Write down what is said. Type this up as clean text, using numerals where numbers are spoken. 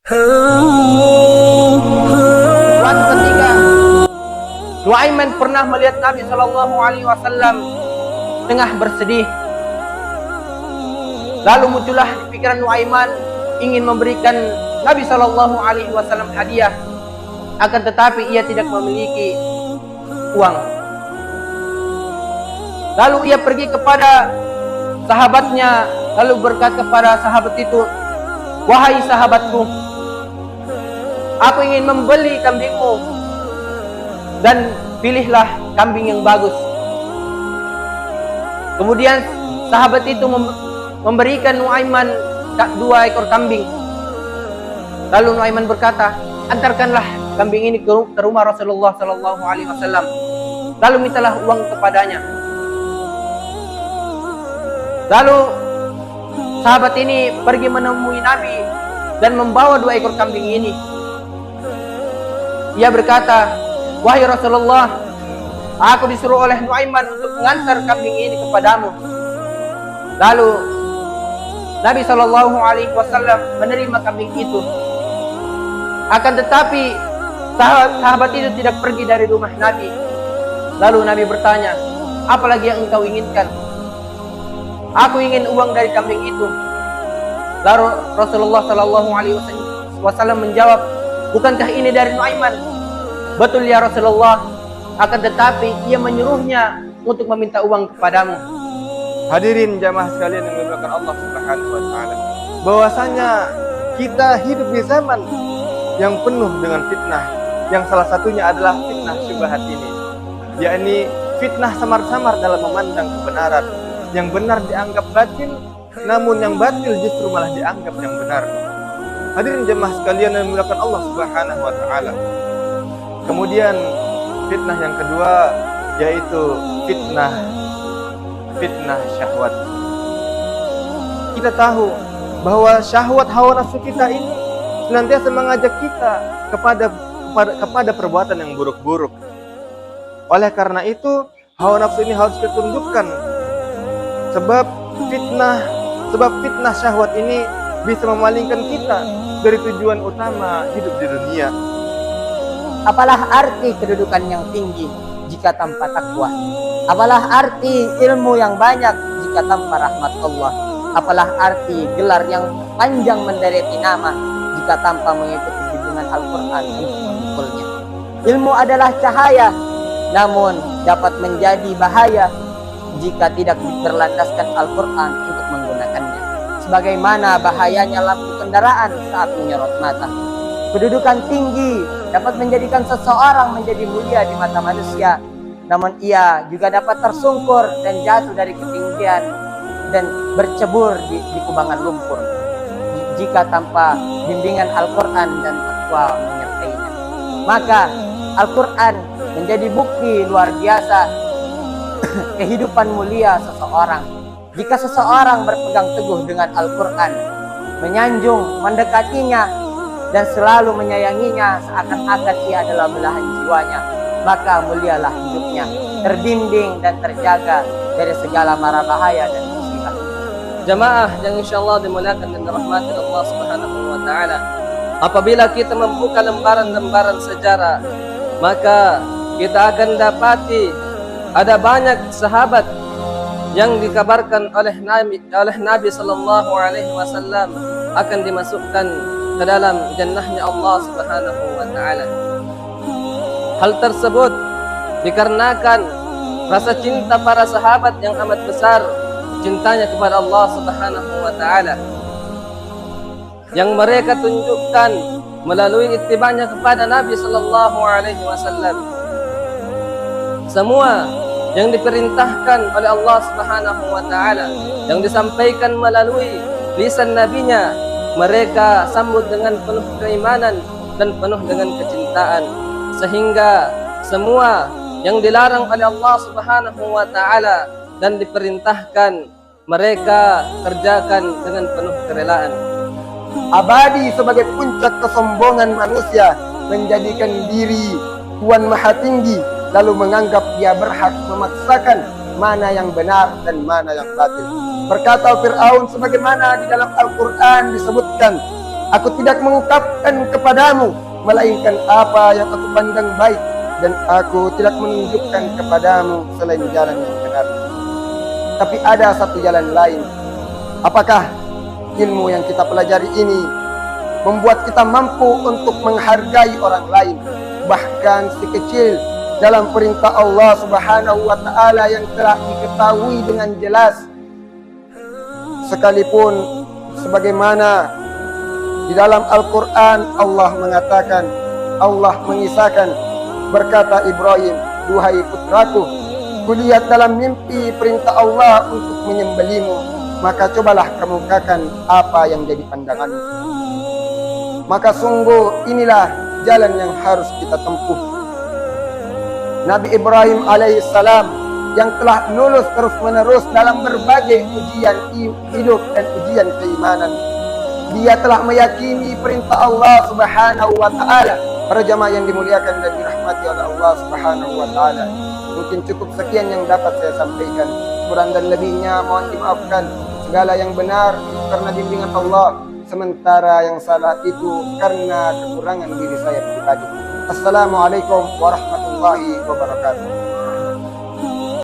Suatu ketika Nuaiman pernah melihat Nabi Shallallahu Alaihi Wasallam tengah bersedih. Lalu muncullah di pikiran Nuaiman ingin memberikan Nabi Shallallahu Alaihi Wasallam hadiah, akan tetapi ia tidak memiliki uang. Lalu ia pergi kepada sahabatnya, lalu berkata kepada sahabat itu, "Wahai sahabatku, aku ingin membeli kambingmu, dan pilihlah kambing yang bagus." Kemudian sahabat itu memberikan Nuaiman 2 ekor kambing. Lalu Nuaiman berkata, "Antarkanlah kambing ini ke rumah Rasulullah Sallallahu Alaihi Wasallam, lalu mintalah uang kepadanya." Lalu sahabat ini pergi menemui Nabi dan membawa 2 ekor kambing ini. Ia berkata, "Wahai Rasulullah, aku disuruh oleh Nuaiman untuk mengantar kambing ini kepadamu." Lalu Nabi Shallallahu Alaihi Wasallam menerima kambing itu. Akan tetapi sahabat itu tidak pergi dari rumah Nabi. Lalu Nabi bertanya, "Apa lagi yang engkau inginkan?" "Aku ingin uang dari kambing itu." Lalu Rasulullah Shallallahu Alaihi Wasallam menjawab, "Bukankah ini dari Nuaiman?" "Betul ya Rasulullah, akan tetapi ia menyuruhnya untuk meminta uang kepadamu." Hadirin jamaah sekalian yang dimuliakan Allah Subhanahu wa taala, bahwasanya kita hidup di zaman yang penuh dengan fitnah, yang salah satunya adalah fitnah syubhat ini, yakni fitnah samar-samar dalam memandang kebenaran. Yang benar dianggap batil, namun yang batil justru malah dianggap yang benar. Hadirin jemaah sekalian yang dimuliakan Allah Subhanahu wa taala. Kemudian fitnah yang kedua yaitu fitnah syahwat. Kita tahu bahwa syahwat hawa nafsu kita ini senantiasa mengajak kita kepada perbuatan yang buruk-buruk. Oleh karena itu, hawa nafsu ini harus kita tundukkan. Sebab fitnah syahwat ini bisa memalingkan kita dari tujuan utama hidup di dunia. Apalah arti kedudukan yang tinggi jika tanpa takwa? Apalah arti ilmu yang banyak jika tanpa rahmat Allah? Apalah arti gelar yang panjang mendereti nama jika tanpa mengikuti bimbingan Al-Quran untuk memukulnya? Ilmu adalah cahaya, namun dapat menjadi bahaya jika tidak berlandaskan Al-Quran untuk menggunakannya. Sebagaimana bahayanya lampu kendaraan saat menyorot mata. Kedudukan tinggi dapat menjadikan seseorang menjadi mulia di mata manusia, namun ia juga dapat tersungkur dan jatuh dari ketinggian dan bercebur di kubangan lumpur jika tanpa bimbingan Al-Quran dan takwa menyertainya. Maka Al-Quran menjadi bukti luar biasa kehidupan mulia seseorang. Jika seseorang berpegang teguh dengan Al-Quran, menyanjung, mendekatinya, dan selalu menyayanginya seakan-akan ia adalah belahan jiwanya, maka mulialah hidupnya, terbimbing dan terjaga dari segala mara bahaya dan musibah. Jamaah yang insyaallah dimuliakan dan dirahmati Allah Subhanahu wa taala, apabila kita membuka lembaran-lembaran sejarah, maka kita akan dapati ada banyak sahabat yang dikabarkan oleh Nabi Sallallahu Alaihi Wasallam akan dimasukkan ke dalam jannahnya Allah Subhanahu wa taala. Hal tersebut dikarenakan rasa cinta para sahabat yang amat besar, cintanya kepada Allah Subhanahu wa taala, yang mereka tunjukkan melalui ittiba'nya kepada Nabi Sallallahu Alaihi Wasallam. Semua yang diperintahkan oleh Allah Subhanahu wa taala, yang disampaikan melalui lisan nabinya, mereka sambut dengan penuh keimanan dan penuh dengan kecintaan, sehingga semua yang dilarang oleh Allah Subhanahu wa taala dan diperintahkan mereka kerjakan dengan penuh kerelaan. Abadi sebagai puncak kesombongan manusia, menjadikan diri Tuhan Maha Tinggi, lalu menganggap dia berhak memaksakan mana yang benar dan mana yang batil. Berkata Fir'aun sebagaimana di dalam Al-Quran disebutkan, Aku tidak mengungkapkan kepadamu melainkan apa yang aku pandang baik, dan aku tidak menunjukkan kepadamu selain jalan yang benar. Tapi ada satu jalan lain. Apakah ilmu yang kita pelajari ini membuat kita mampu untuk menghargai orang lain, bahkan si kecil, dalam perintah Allah Subhanahu wa Ta'ala yang telah diketahui dengan jelas, sekalipun sebagaimana di dalam Al-Quran Allah mengatakan, Allah mengisahkan, berkata Ibrahim, duhai putraku, kulihat dalam mimpi perintah Allah untuk menyembelihmu, maka cobalah kemukakan apa yang jadi pandanganmu. Maka sungguh inilah jalan yang harus kita tempuh. Nabi Ibrahim alaihissalam yang telah lulus terus menerus dalam berbagai ujian hidup dan ujian keimanan, dia telah meyakini perintah Allah Subhanahu wa Ta'ala. Para jamaah yang dimuliakan dan dirahmati oleh Allah Subhanahu wa Ta'ala, mungkin cukup sekian yang dapat saya sampaikan. Kurang dan lebihnya mohon dimaafkan. Segala yang benar karena bimbingan Allah, sementara yang salah itu karena kekurangan diri saya pribadi. Assalamualaikum warahmatullahi wabarakatuh.